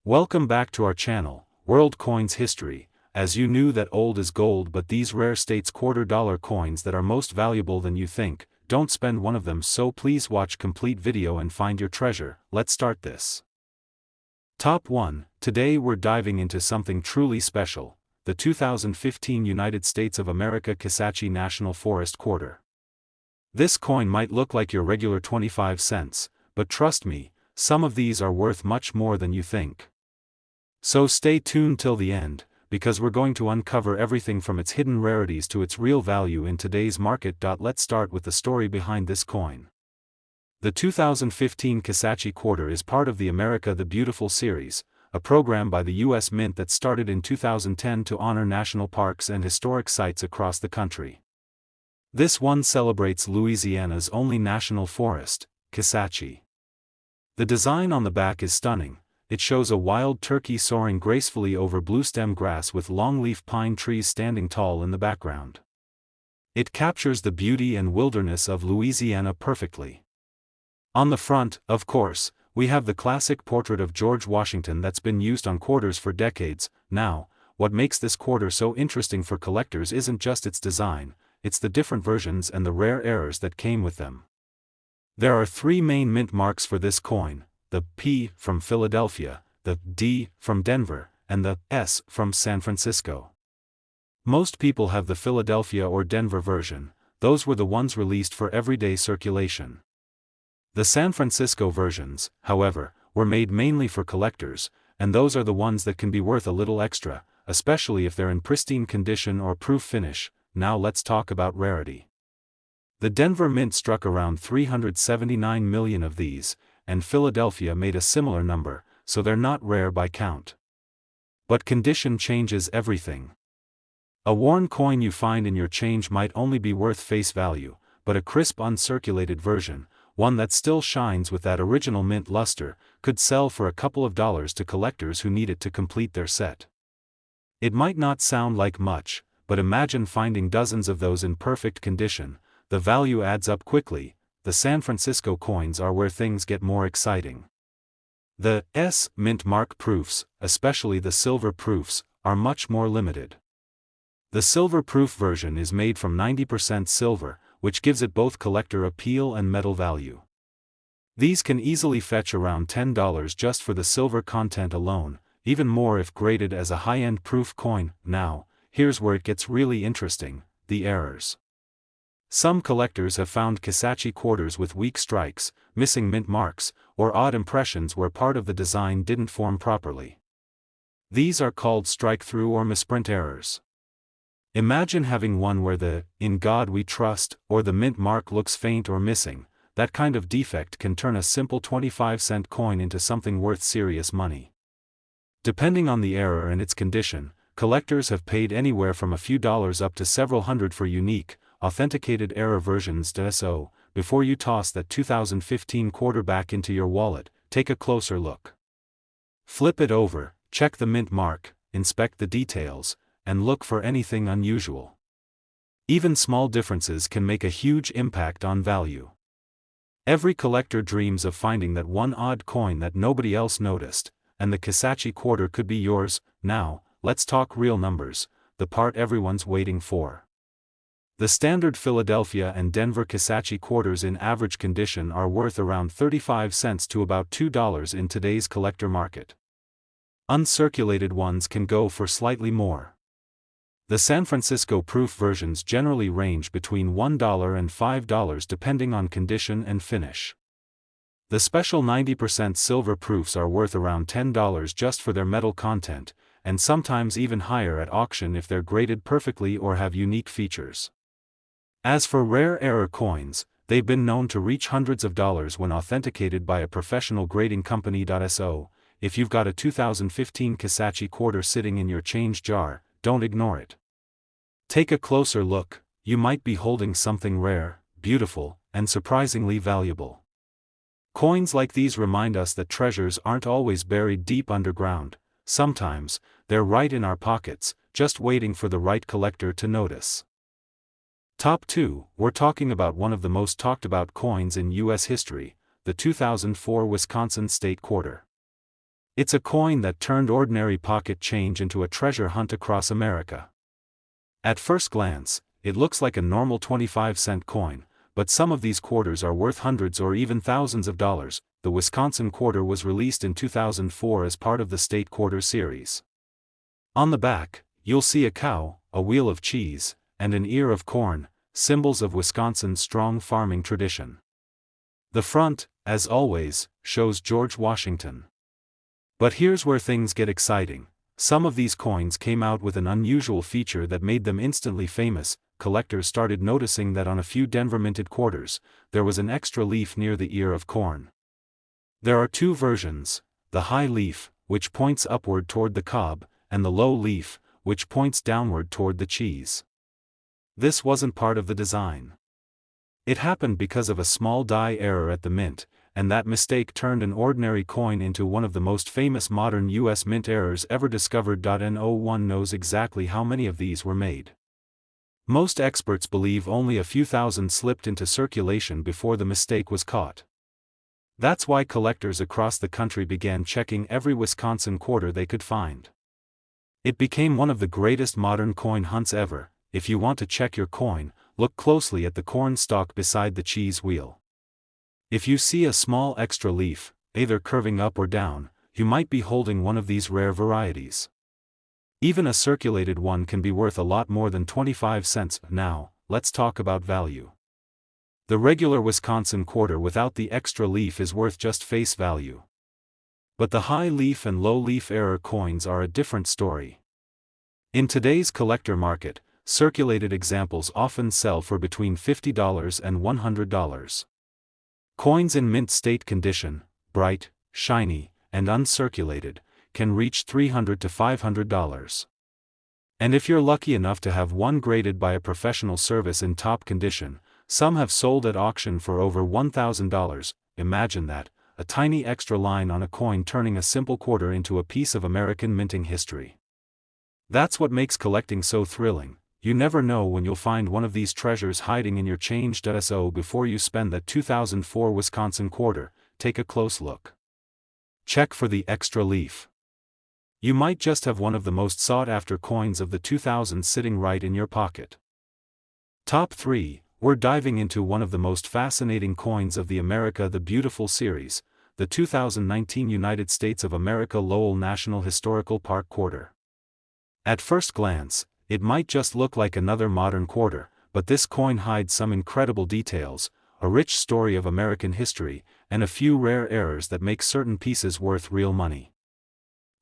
Welcome back to our channel, World Coins History. As you knew that old is gold, but these rare states $quarter coins that are most valuable than you think, don't spend one of them, so please watch complete video and find your treasure. Let's start this. Top 1. Today we're diving into something truly special, the 2015 United States of America Kisatchie National Forest Quarter. This coin might look like your regular 25 cents, but trust me, some of these are worth much more than you think. So stay tuned till the end, because we're going to uncover everything from its hidden rarities to its real value in today's market. Let's start with the story behind this coin. The 2015 Kisatchie Quarter is part of the America the Beautiful series, a program by the U.S. Mint that started in 2010 to honor national parks and historic sites across the country. This one celebrates Louisiana's only national forest, Kisatchie. The design on the back is stunning. It shows a wild turkey soaring gracefully over bluestem grass with longleaf pine trees standing tall in the background. It captures the beauty and wilderness of Louisiana perfectly. On the front, of course, we have the classic portrait of George Washington that's been used on quarters for decades. Now, what makes this quarter so interesting for collectors isn't just its design, it's the different versions and the rare errors that came with them. There are three main mint marks for this coin: the P from Philadelphia, the D from Denver, and the S from San Francisco. Most people have the Philadelphia or Denver version. Those were the ones released for everyday circulation. The San Francisco versions, however, were made mainly for collectors, and those are the ones that can be worth a little extra, especially if they're in pristine condition or proof finish. Now let's talk about rarity. The Denver Mint struck around 379 million of these, and Philadelphia made a similar number, so they're not rare by count. But condition changes everything. A worn coin you find in your change might only be worth face value, but a crisp uncirculated version, one that still shines with that original mint luster, could sell for a couple of dollars to collectors who need it to complete their set. It might not sound like much, but imagine finding dozens of those in perfect condition. The value adds up quickly. The San Francisco coins are where things get more exciting. The S mint mark proofs, especially the silver proofs, are much more limited. The silver proof version is made from 90% silver, which gives it both collector appeal and metal value. These can easily fetch around $10 just for the silver content alone, even more if graded as a high-end proof coin. Now, here's where it gets really interesting: the errors. Some collectors have found Kisatchie quarters with weak strikes, missing mint marks, or odd impressions where part of the design didn't form properly. These are called strike-through or misprint errors. Imagine having one where the "In God We Trust" or the mint mark looks faint or missing. That kind of defect can turn a simple 25-cent coin into something worth serious money. Depending on the error and its condition, collectors have paid anywhere from a few dollars up to several hundred for unique, authenticated error versions. So, before you toss that 2015 quarter back into your wallet, take a closer look. Flip it over, check the mint mark, inspect the details, and look for anything unusual. Even small differences can make a huge impact on value. Every collector dreams of finding that one odd coin that nobody else noticed, and the Kisatchie quarter could be yours. Now, let's talk real numbers, the part everyone's waiting for. The standard Philadelphia and Denver Kisatchie quarters in average condition are worth around 35 cents to about $2 in today's collector market. Uncirculated ones can go for slightly more. The San Francisco proof versions generally range between $1 and $5 depending on condition and finish. The special 90% silver proofs are worth around $10 just for their metal content, and sometimes even higher at auction if they're graded perfectly or have unique features. As for rare error coins, they've been known to reach hundreds of dollars when authenticated by a professional grading company. So, if you've got a 2015 Kisatchie quarter sitting in your change jar, don't ignore it. Take a closer look. You might be holding something rare, beautiful, and surprisingly valuable. Coins like these remind us that treasures aren't always buried deep underground. Sometimes, they're right in our pockets, just waiting for the right collector to notice. Top 2, we're talking about one of the most talked about coins in U.S. history, the 2004 Wisconsin State Quarter. It's a coin that turned ordinary pocket change into a treasure hunt across America. At first glance, it looks like a normal 25-cent coin, but some of these quarters are worth hundreds or even thousands of dollars. The Wisconsin quarter was released in 2004 as part of the State Quarter series. On the back, you'll see a cow, a wheel of cheese, and an ear of corn, symbols of Wisconsin's strong farming tradition. The front, as always, shows George Washington. But here's where things get exciting. Some of these coins came out with an unusual feature that made them instantly famous. Collectors started noticing that on a few Denver minted quarters, there was an extra leaf near the ear of corn. There are two versions, the high leaf, which points upward toward the cob, and the low leaf, which points downward toward the cheese. This wasn't part of the design. It happened because of a small die error at the mint, and that mistake turned an ordinary coin into one of the most famous modern U.S. mint errors ever discovered. No one knows exactly how many of these were made. Most experts believe only a few thousand slipped into circulation before the mistake was caught. That's why collectors across the country began checking every Wisconsin quarter they could find. It became one of the greatest modern coin hunts ever. If you want to check your coin, look closely at the corn stalk beside the cheese wheel. If you see a small extra leaf, either curving up or down, you might be holding one of these rare varieties. Even a circulated one can be worth a lot more than 25 cents. Now, let's talk about value. The regular Wisconsin quarter without the extra leaf is worth just face value. But the high leaf and low leaf error coins are a different story. In today's collector market, circulated examples often sell for between $50 and $100. Coins in mint state condition, bright, shiny, and uncirculated, can reach $300 to $500. And if you're lucky enough to have one graded by a professional service in top condition, some have sold at auction for over $1,000. Imagine that, a tiny extra line on a coin turning a simple quarter into a piece of American minting history. That's what makes collecting so thrilling. You never know when you'll find one of these treasures hiding in your change. So before you spend that 2004 Wisconsin quarter, take a close look. Check for the extra leaf. You might just have one of the most sought-after coins of the 2000s sitting right in your pocket. Top 3, we're diving into one of the most fascinating coins of the America the Beautiful series, the 2019 United States of America Lowell National Historical Park quarter. At first glance, it might just look like another modern quarter, but this coin hides some incredible details, a rich story of American history, and a few rare errors that make certain pieces worth real money.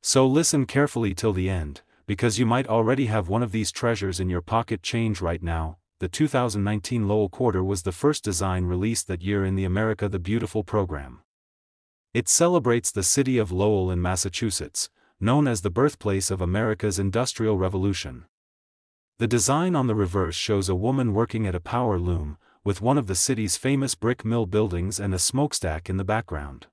So listen carefully till the end, because you might already have one of these treasures in your pocket change right now. The 2019 Lowell quarter was the first design released that year in the America the Beautiful program. It celebrates the city of Lowell in Massachusetts, known as the birthplace of America's Industrial Revolution. The design on the reverse shows a woman working at a power loom, with one of the city's famous brick mill buildings and a smokestack in the background.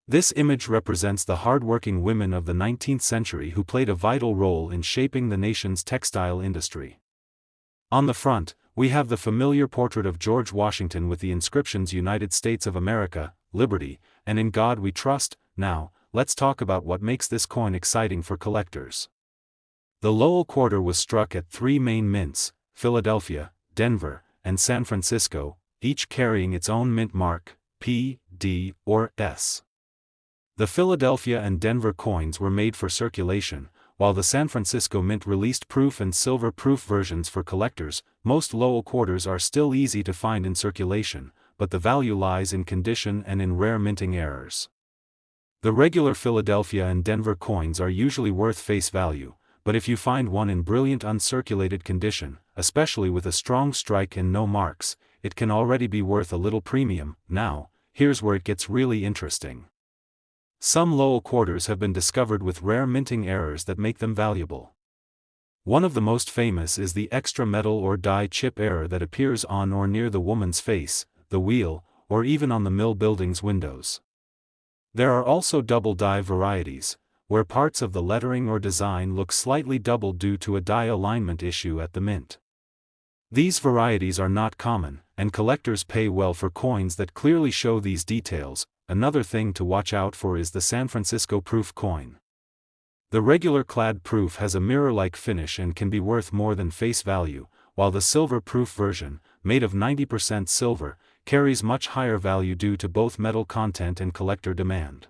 This image represents the hard-working women of the 19th century who played a vital role in shaping the nation's textile industry. On the front, we have the familiar portrait of George Washington with the inscriptions United States of America, Liberty, and In God We Trust. Now, let's talk about what makes this coin exciting for collectors. The Lowell quarter was struck at 3 main mints, Philadelphia, Denver, and San Francisco, each carrying its own mint mark, P, D, or S. The Philadelphia and Denver coins were made for circulation, while the San Francisco Mint released proof and silver proof versions for collectors. Most Lowell quarters are still easy to find in circulation, but the value lies in condition and in rare minting errors. The regular Philadelphia and Denver coins are usually worth face value, but if you find one in brilliant uncirculated condition, especially with a strong strike and no marks, it can already be worth a little premium. Now, here's where it gets really interesting. Some Lowell quarters have been discovered with rare minting errors that make them valuable. One of the most famous is the extra metal or die chip error that appears on or near the woman's face, the wheel, or even on the mill building's windows. There are also double die varieties, where parts of the lettering or design look slightly double due to a die alignment issue at the mint. These varieties are not common, and collectors pay well for coins that clearly show these details. another thing to watch out for is the San Francisco proof coin. The regular clad proof has a mirror-like finish and can be worth more than face value, while the silver proof version, made of 90% silver, carries much higher value due to both metal content and collector demand.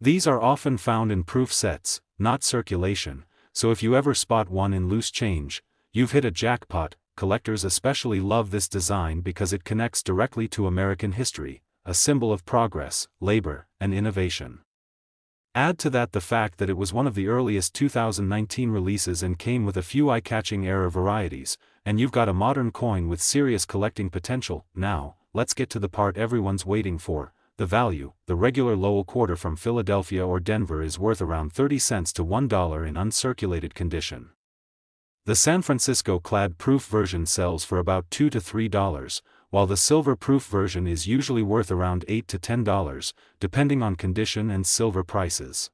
These are often found in proof sets, not circulation, so if you ever spot one in loose change, you've hit a jackpot. Collectors especially love this design because it connects directly to American history, a symbol of progress, labor, and innovation. Add to that the fact that it was one of the earliest 2019 releases and came with a few eye-catching error varieties, and you've got a modern coin with serious collecting potential. Now, let's get to the part everyone's waiting for, the value. The regular Lowell quarter from Philadelphia or Denver is worth around 30 cents to $1 in uncirculated condition. The San Francisco clad proof version sells for about $2 to $3, while the silver proof version is usually worth around $8 to $10, depending on condition and silver prices.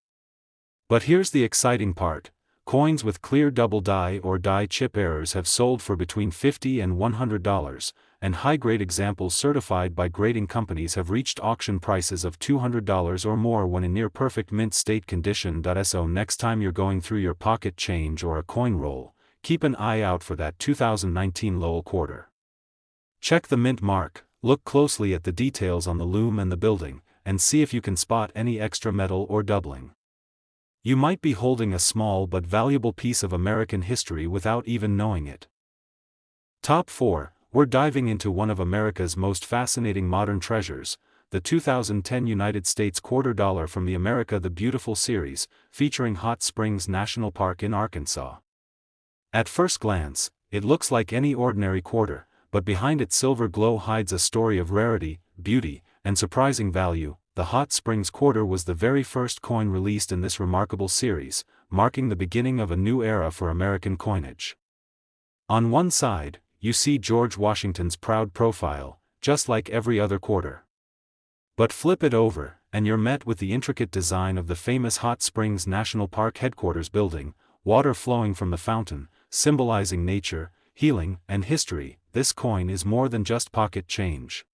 But here's the exciting part: coins with clear double die or die chip errors have sold for between $50 and $100, and high-grade examples certified by grading companies have reached auction prices of $200 or more when in near-perfect mint state condition. So next time you're going through your pocket change or a coin roll, keep an eye out for that 2019 Lowell quarter. Check the mint mark, look closely at the details on the loom and the building, and see if you can spot any extra metal or doubling. You might be holding a small but valuable piece of American history without even knowing it. Top 4. We're diving into one of America's most fascinating modern treasures, the 2010 United States quarter dollar from the America the Beautiful series, featuring Hot Springs National Park in Arkansas. At first glance, it looks like any ordinary quarter, but behind its silver glow hides a story of rarity, beauty, and surprising value. The Hot Springs quarter was the very first coin released in this remarkable series, marking the beginning of a new era for American coinage. On one side, you see George Washington's proud profile, just like every other quarter. But flip it over, and you're met with the intricate design of the famous Hot Springs National Park headquarters building, water flowing from the fountain, symbolizing nature, healing, and history. This coin is more than just pocket change.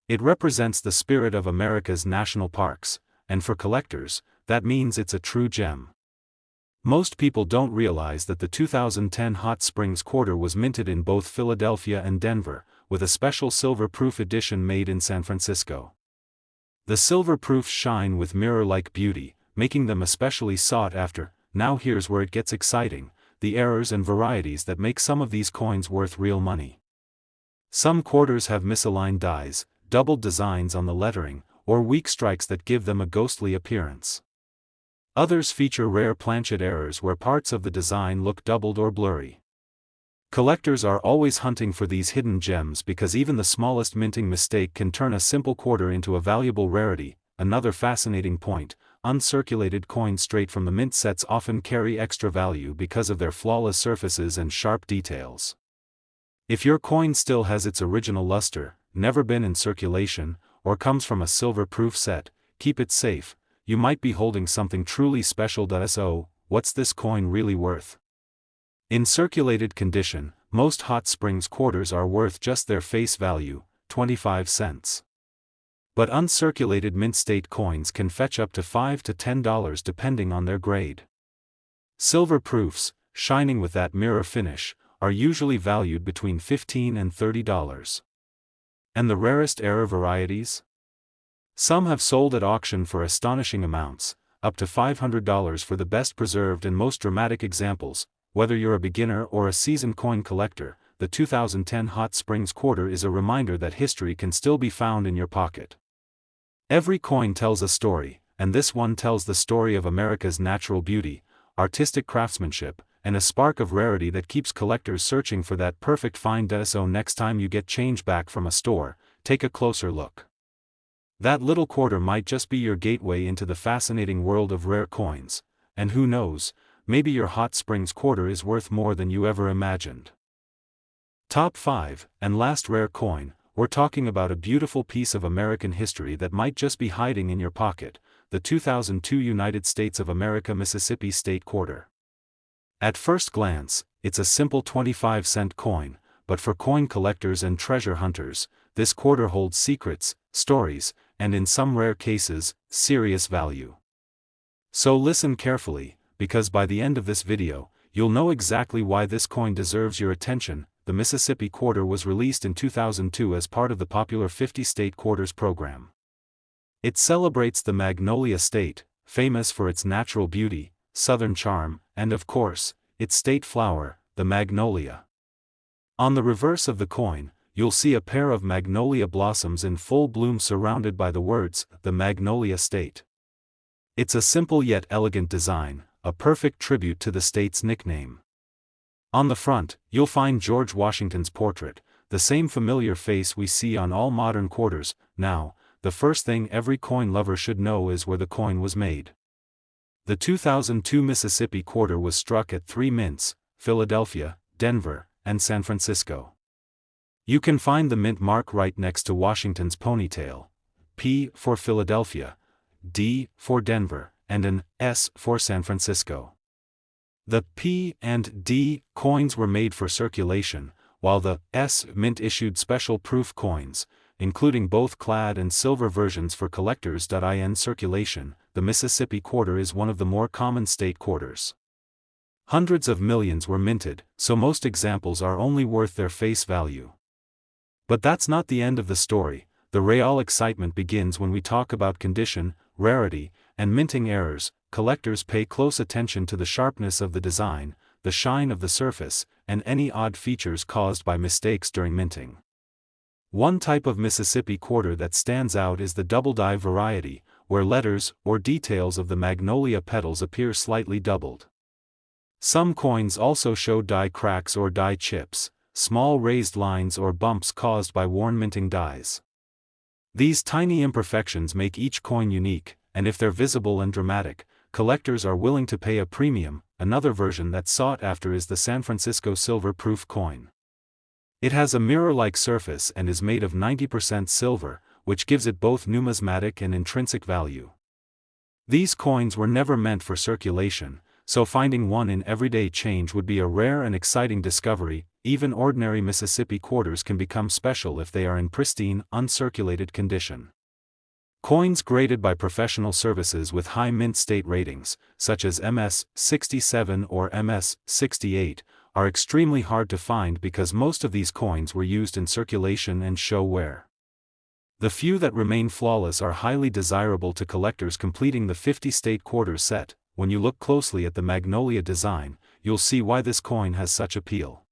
It represents the spirit of America's national parks, and for collectors, that means it's a true gem. Most people don't realize that the 2010 Hot Springs quarter was minted in both Philadelphia and Denver, with a special silver-proof edition made in San Francisco. The silver proofs shine with mirror-like beauty, making them especially sought after. Now here's where it gets exciting: the errors and varieties that make some of these coins worth real money. Some quarters have misaligned dies, doubled designs on the lettering, or weak strikes that give them a ghostly appearance. Others feature rare planchet errors where parts of the design look doubled or blurry. Collectors are always hunting for these hidden gems because even the smallest minting mistake can turn a simple quarter into a valuable rarity. Another fascinating point: uncirculated coins straight from the mint sets often carry extra value because of their flawless surfaces and sharp details. If your coin still has its original luster, never been in circulation, or comes from a silver-proof set, keep it safe. You might be holding something truly special. So, what's this coin really worth? In circulated condition, most Hot Springs quarters are worth just their face value, 25 cents. But uncirculated mint state coins can fetch up to $5 to $10 depending on their grade. Silver proofs, shining with that mirror finish, are usually valued between $15 and $30. And the rarest error varieties? Some have sold at auction for astonishing amounts, up to $500 for the best preserved and most dramatic examples. Whether you're a beginner or a seasoned coin collector, the 2010 Hot Springs quarter is a reminder that history can still be found in your pocket. Every coin tells a story, and this one tells the story of America's natural beauty, artistic craftsmanship, and a spark of rarity that keeps collectors searching for that perfect find. So next time you get change back from a store, take a closer look. That little quarter might just be your gateway into the fascinating world of rare coins, and who knows, maybe your Hot Springs quarter is worth more than you ever imagined. Top 5, and last rare coin. We're talking about a beautiful piece of American history that might just be hiding in your pocket, the 2002 United States of America Mississippi State Quarter. At first glance, it's a simple 25-cent coin, but for coin collectors and treasure hunters, this quarter holds secrets, stories, and in some rare cases, serious value. So listen carefully, because by the end of this video, you'll know exactly why this coin deserves your attention. The Mississippi Quarter was released in 2002 as part of the popular 50-state quarters program. It celebrates the Magnolia State, famous for its natural beauty, southern charm, and of course, its state flower, the magnolia. On the reverse of the coin, you'll see a pair of magnolia blossoms in full bloom surrounded by the words, "The Magnolia State." It's a simple yet elegant design, a perfect tribute to the state's nickname. On the front, you'll find George Washington's portrait, the same familiar face we see on all modern quarters. Now, the first thing every coin lover should know is where the coin was made. The 2002 Mississippi Quarter was struck at 3 mints, Philadelphia, Denver, and San Francisco. You can find the mint mark right next to Washington's ponytail, P for Philadelphia, D for Denver, and an S for San Francisco. The P and D coins were made for circulation, while the S mint issued special proof coins, including both clad and silver versions for collectors. In circulation, the Mississippi Quarter is one of the more common state quarters. Hundreds of millions were minted, so most examples are only worth their face value. But that's not the end of the story. The real excitement begins when we talk about condition, rarity, and minting errors. Collectors pay close attention to the sharpness of the design, the shine of the surface, and any odd features caused by mistakes during minting. One type of Mississippi Quarter that stands out is the double die variety, where letters or details of the magnolia petals appear slightly doubled. Some coins also show die cracks or die chips, small raised lines or bumps caused by worn minting dies. These tiny imperfections make each coin unique, and if they're visible and dramatic, collectors are willing to pay a premium. Another version that's sought after is the San Francisco Silver Proof coin. It has a mirror-like surface and is made of 90% silver, which gives it both numismatic and intrinsic value. These coins were never meant for circulation, so finding one in everyday change would be a rare and exciting discovery. Even ordinary Mississippi quarters can become special if they are in pristine, uncirculated condition. Coins graded by professional services with high mint state ratings, such as MS 67 or MS 68, are extremely hard to find because most of these coins were used in circulation and show wear. The few that remain flawless are highly desirable to collectors completing the 50-state quarter set. When you look closely at the magnolia design, you'll see why this coin has such appeal.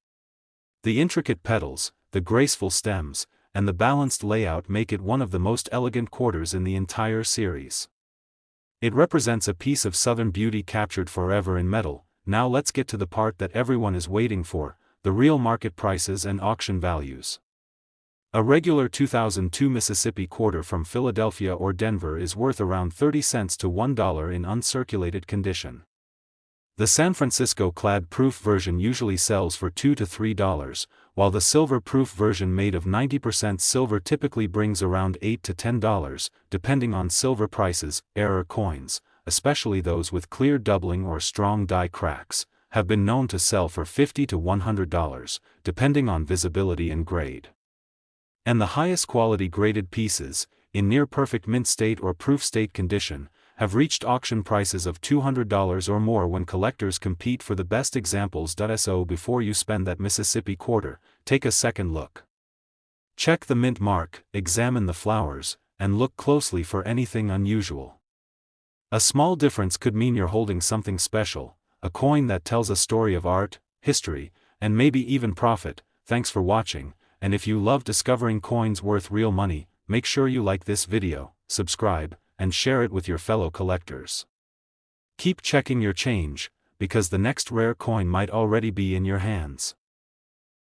The intricate petals, the graceful stems, and the balanced layout make it one of the most elegant quarters in the entire series. It represents a piece of southern beauty captured forever in metal. Now let's get to the part that everyone is waiting for, the real market prices and auction values. A regular 2002 Mississippi Quarter from Philadelphia or Denver is worth around 30 cents to $1 in uncirculated condition. The San Francisco clad proof version usually sells for $2 to $3, while the silver proof version made of 90% silver typically brings around $8 to $10, depending on silver prices. Error coins, especially those with clear doubling or strong die cracks, have been known to sell for $50 to $100, depending on visibility and grade. And the highest quality graded pieces, in near-perfect mint state or proof state condition, have reached auction prices of $200 or more when collectors compete for the best examples. So before you spend that Mississippi Quarter, take a second look. Check the mint mark, examine the flowers, and look closely for anything unusual. A small difference could mean you're holding something special, a coin that tells a story of art, history, and maybe even profit. Thanks for watching, and if you love discovering coins worth real money, make sure you like this video, subscribe, and share it with your fellow collectors. Keep checking your change, because the next rare coin might already be in your hands.